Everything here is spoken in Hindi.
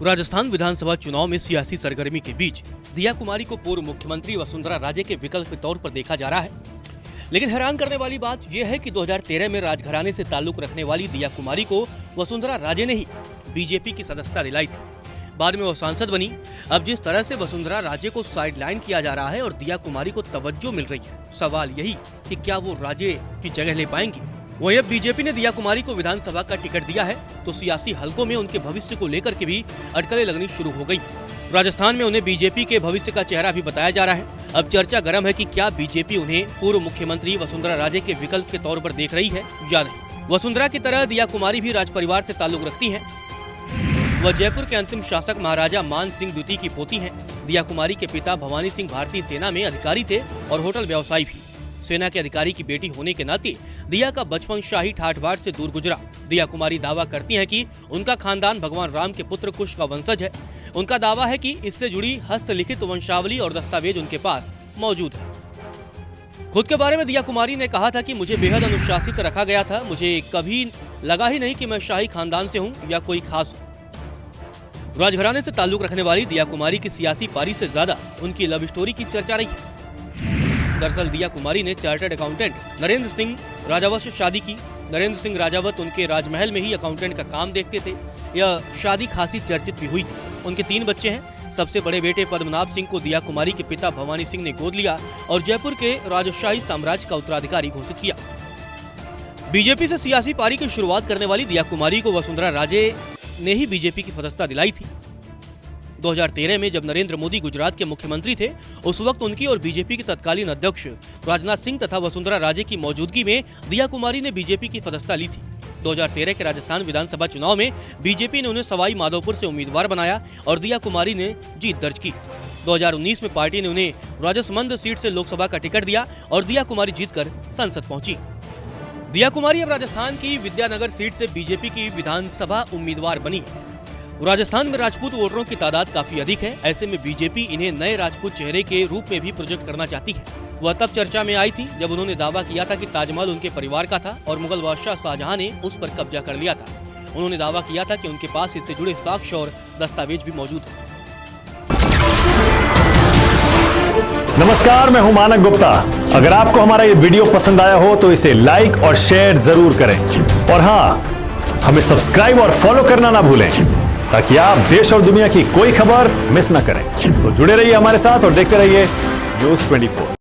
राजस्थान विधानसभा चुनाव में सियासी सरगर्मी के बीच दिया कुमारी को पूर्व मुख्यमंत्री वसुंधरा राजे के विकल्प के तौर पर देखा जा रहा है। लेकिन हैरान करने वाली बात यह है कि 2013 में राजघराने से ताल्लुक रखने वाली दिया कुमारी को वसुंधरा राजे ने ही बीजेपी की सदस्यता दिलाई थी। बाद में वो सांसद बनी। अब जिस तरह से वसुंधरा राजे को साइडलाइन किया जा रहा है और दिया कुमारी को तवज्जो मिल रही है, सवाल यही कि क्या वो राजे की जगह ले पाएंगी। वहीं अब बीजेपी ने दिया कुमारी को विधानसभा का टिकट दिया है तो सियासी हलकों में उनके भविष्य को लेकर के भी अटकलें लगनी शुरू हो गई। राजस्थान में उन्हें बीजेपी के भविष्य का चेहरा भी बताया जा रहा है। अब चर्चा गर्म है कि क्या बीजेपी उन्हें पूर्व मुख्यमंत्री वसुंधरा राजे के विकल्प के तौर पर देख रही है या नहीं। वसुंधरा की तरह दिया कुमारी भी राज परिवार से ताल्लुक रखती हैं। वह जयपुर के अंतिम शासक महाराजा मान सिंह द्वितीय की पोती हैं। दिया कुमारी के पिता भवानी सिंह भारतीय सेना में अधिकारी थे और होटल व्यवसायी भी। सेना के अधिकारी की बेटी होने के नाते दिया का बचपन शाही ठाठ बाट से दूर गुजरा। दिया कुमारी दावा करती हैं कि उनका खानदान भगवान राम के पुत्र कुश का वंशज है। उनका दावा है कि इससे जुड़ी हस्तलिखित वंशावली और दस्तावेज उनके पास मौजूद है। खुद के बारे में दिया कुमारी ने कहा था कि मुझे बेहद अनुशासित रखा गया था। मुझे कभी लगा ही नहीं कि मैं शाही खानदान से हूँ या कोई खास हूँ। राजघराने से ताल्लुक रखने वाली दिया कुमारी की सियासी पारी से ज्यादा उनकी लव स्टोरी की चर्चा रही है। दरअसल दिया कुमारी ने चार्टर्ड अकाउंटेंट नरेंद्र सिंह राजावत से शादी की। नरेंद्र सिंह राजावत उनके राजमहल में ही अकाउंटेंट का काम देखते थे। यह शादी खासी चर्चित भी हुई थी। उनके 3 बच्चे हैं। सबसे बड़े बेटे पद्मनाभ सिंह को दिया कुमारी के पिता भवानी सिंह ने गोद लिया और जयपुर के राजशाही साम्राज्य का उत्तराधिकारी घोषित किया। बीजेपी से सियासी पारी की शुरुआत करने वाली दिया कुमारी को वसुंधरा राजे ने ही बीजेपी की सदस्यता दिलाई थी। 2013 में जब नरेंद्र मोदी गुजरात के मुख्यमंत्री थे, उस वक्त उनकी और बीजेपी के तत्कालीन अध्यक्ष राजनाथ सिंह तथा वसुंधरा राजे की मौजूदगी में दिया कुमारी ने बीजेपी की सदस्यता ली थी। 2013 के राजस्थान विधानसभा चुनाव में बीजेपी ने उन्हें सवाई माधोपुर से उम्मीदवार बनाया और दिया कुमारी ने जीत दर्ज की। 2019 में पार्टी ने उन्हें राजसमंद सीट से लोकसभा का टिकट दिया और दिया कुमारी जीतकर संसद पहुंची। दिया कुमारी अब राजस्थान की विद्यानगर सीट से बीजेपी की विधानसभा उम्मीदवार बनी है। राजस्थान में राजपूत वोटरों की तादाद काफी अधिक है। ऐसे में बीजेपी इन्हें नए राजपूत चेहरे के रूप में भी प्रोजेक्ट करना चाहती है। वह तब चर्चा में आई थी जब उन्होंने दावा किया था कि ताजमहल उनके परिवार का था और मुगल बादशाह शाहजहां ने उस पर कब्जा कर लिया था। उन्होंने दावा किया था कि उनके पास इससे जुड़े साक्ष्य और दस्तावेज भी मौजूद हैं। नमस्कार, मैं हूं मानक गुप्ता। अगर आपको हमारा ये वीडियो पसंद आया हो तो इसे लाइक और शेयर जरूर करें और हाँ, हमें सब्सक्राइब और फॉलो करना ना भूलें ताकि आप देश और दुनिया की कोई खबर मिस ना करें। तो जुड़े रहिए हमारे साथ और देखते रहिए न्यूज़ 24।